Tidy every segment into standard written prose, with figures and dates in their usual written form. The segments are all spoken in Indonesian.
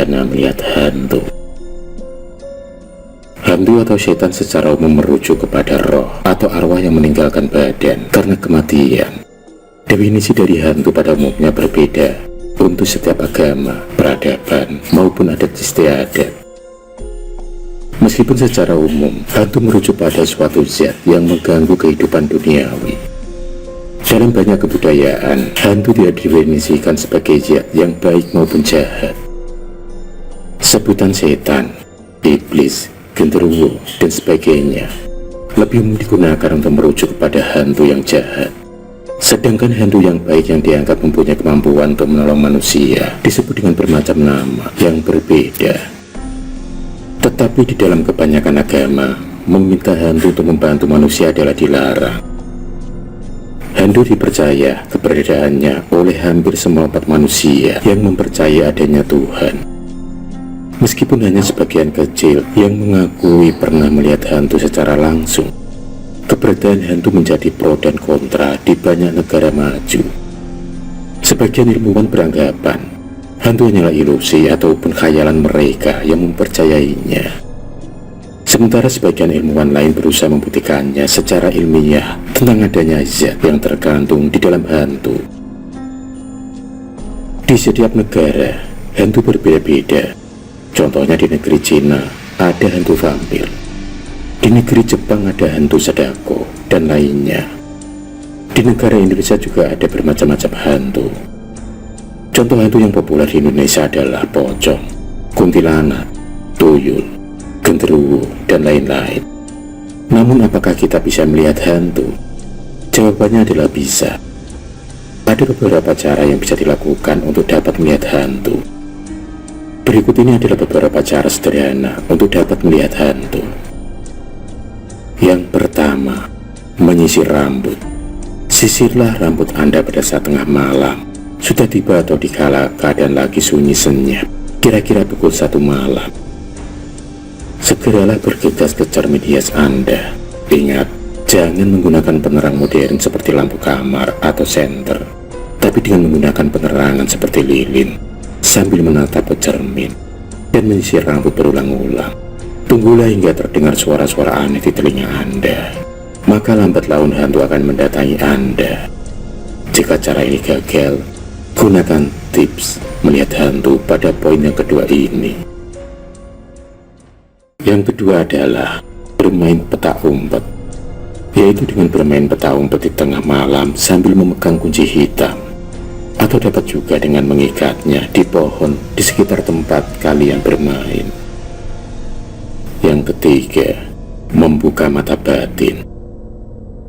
sederhana melihat hantu. Hantu atau setan secara umum merujuk kepada roh atau arwah yang meninggalkan badan karena kematian. Definisi dari hantu pada umumnya berbeda untuk setiap agama, peradaban, maupun adat istiadat. Meskipun secara umum, hantu merujuk pada suatu zat yang mengganggu kehidupan duniawi. Dalam banyak kebudayaan, hantu tidak didefinisikan sebagai zat yang baik maupun jahat. Sebutan setan, iblis, genderuwo, dan sebagainya lebih umum digunakan untuk merujuk kepada hantu yang jahat. Sedangkan hantu yang baik yang dianggap mempunyai kemampuan untuk menolong manusia disebut dengan bermacam nama yang berbeda. Tetapi di dalam kebanyakan agama, meminta hantu untuk membantu manusia adalah dilarang. Hantu dipercaya keberadaannya oleh hampir semua umat manusia yang mempercayai adanya Tuhan. Meskipun hanya sebagian kecil yang mengakui pernah melihat hantu secara langsung, keberadaan hantu menjadi pro dan kontra di banyak negara maju. Sebagian ilmuwan beranggapan hantu hanyalah ilusi ataupun khayalan mereka yang mempercayainya. Sementara sebagian ilmuwan lain berusaha membuktikannya secara ilmiah tentang adanya zat yang tergantung di dalam hantu. Di setiap negara, hantu berbeda-beda. Contohnya di negeri Cina ada hantu vampir, di negeri Jepang ada hantu sadako, dan lainnya. Di negara Indonesia juga ada bermacam-macam hantu. Contoh hantu yang populer di Indonesia adalah pocong, kuntilanak, tuyul, genderuwo, dan lain-lain. Namun apakah kita bisa melihat hantu? Jawabannya adalah bisa. Ada beberapa cara yang bisa dilakukan untuk dapat melihat hantu. Berikut ini adalah beberapa cara sederhana untuk dapat melihat hantu. Yang pertama, menyisir rambut. Sisirlah rambut Anda pada saat tengah malam, sudah tiba atau dikala keadaan lagi sunyi senyap, kira-kira pukul 1 malam. Segeralah bergegas ke cermin hias Anda. Ingat, jangan menggunakan penerang modern seperti lampu kamar atau senter, tapi dengan menggunakan penerangan seperti lilin, sambil menatap ke cermin dan menyisir rambut berulang-ulang. Tunggulah hingga terdengar suara-suara aneh di telinga Anda, maka lambat laun hantu akan mendatangi Anda. Jika cara ini gagal, gunakan tips melihat hantu pada poin yang kedua ini. Yang kedua adalah bermain petak umpet, yaitu dengan bermain petak umpet di tengah malam sambil memegang kunci hitam, atau dapat juga dengan mengikatnya di pohon di sekitar tempat kalian bermain. Yang ketiga, membuka mata batin.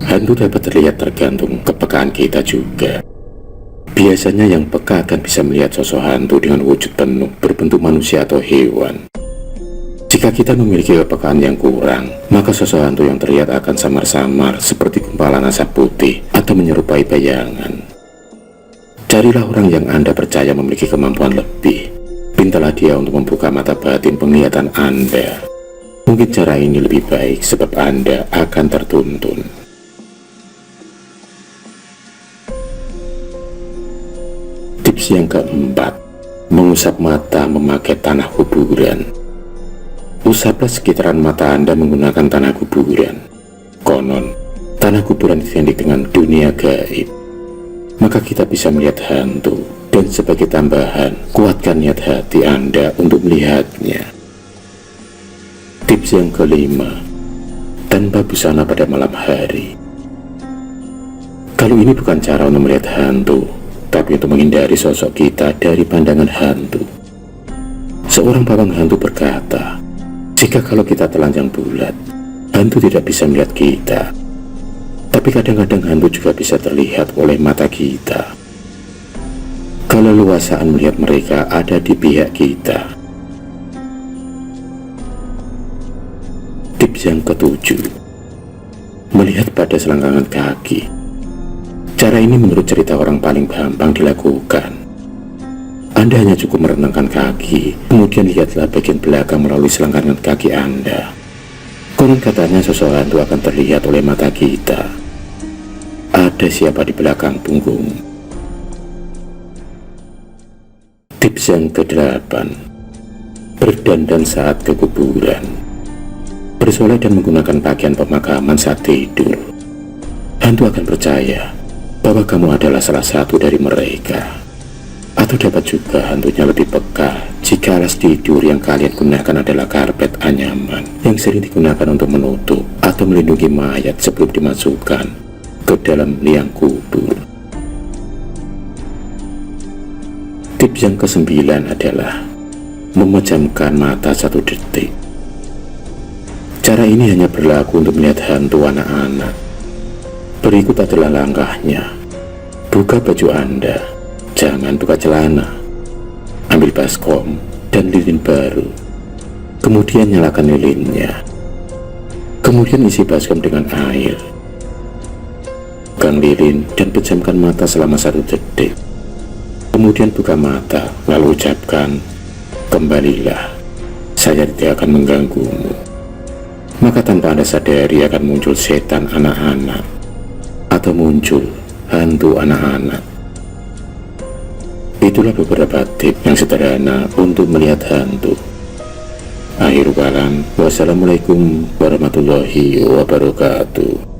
Hantu dapat terlihat tergantung kepekaan kita juga. Biasanya yang peka akan bisa melihat sosok hantu dengan wujud penuh berbentuk manusia atau hewan. Jika kita memiliki kepekaan yang kurang, maka sosok hantu yang terlihat akan samar-samar seperti gumpalan asap putih atau menyerupai bayangan. Carilah orang yang Anda percaya memiliki kemampuan lebih. Pintalah dia untuk membuka mata batin penglihatan Anda. Mungkin cara ini lebih baik sebab Anda akan tertuntun. Tips yang keempat, mengusap mata memakai tanah kuburan. Usaplah sekitaran mata Anda menggunakan tanah kuburan. Konon, tanah kuburan identik dengan dunia gaib. Maka kita bisa melihat hantu, dan sebagai tambahan, kuatkan niat hati Anda untuk melihatnya. Tips yang kelima, tanpa busana pada malam hari. Kalau ini bukan cara untuk melihat hantu, tapi untuk menghindari sosok kita dari pandangan hantu. Seorang pawang hantu berkata, jika kalau kita telanjang bulat, hantu tidak bisa melihat kita. Tapi kadang-kadang hantu juga bisa terlihat oleh mata kita. Keleluasaan melihat mereka ada di pihak kita. Tips yang ketujuh, melihat pada selangkangan kaki. Cara ini menurut cerita orang paling gampang dilakukan. Anda hanya cukup merentangkan kaki, kemudian lihatlah bagian belakang melalui selangkangan kaki Anda. Konon katanya sosok hantu akan terlihat oleh mata kita. Ada siapa di belakang punggung? Tips yang ke-8, berdandan saat ke kuburan, bersolek dan menggunakan pakaian pemakaman saat tidur, hantu akan percaya bahwa kamu adalah salah satu dari mereka. Atau dapat juga hantunya lebih peka jika alas tidur yang kalian gunakan adalah karpet anyaman yang sering digunakan untuk menutup atau melindungi mayat sebelum dimasukkan ke dalam liang kubur. Tips yang ke-9 adalah memejamkan mata 1 detik. Cara ini hanya berlaku untuk melihat hantu anak-anak. Berikut adalah langkahnya. Buka baju Anda, jangan buka celana. Ambil baskom dan lilin baru. Kemudian nyalakan lilinnya. Kemudian isi baskom dengan air. Pegang lilin dan pejamkan mata selama 1 detik. Kemudian buka mata, lalu ucapkan, "Kembalilah, saya tidak akan mengganggumu." Maka tanpa Anda sadari akan muncul setan anak-anak atau muncul hantu anak-anak. Itulah beberapa tips yang sederhana untuk melihat hantu. Akhir kalam, wassalamualaikum warahmatullahi wabarakatuh.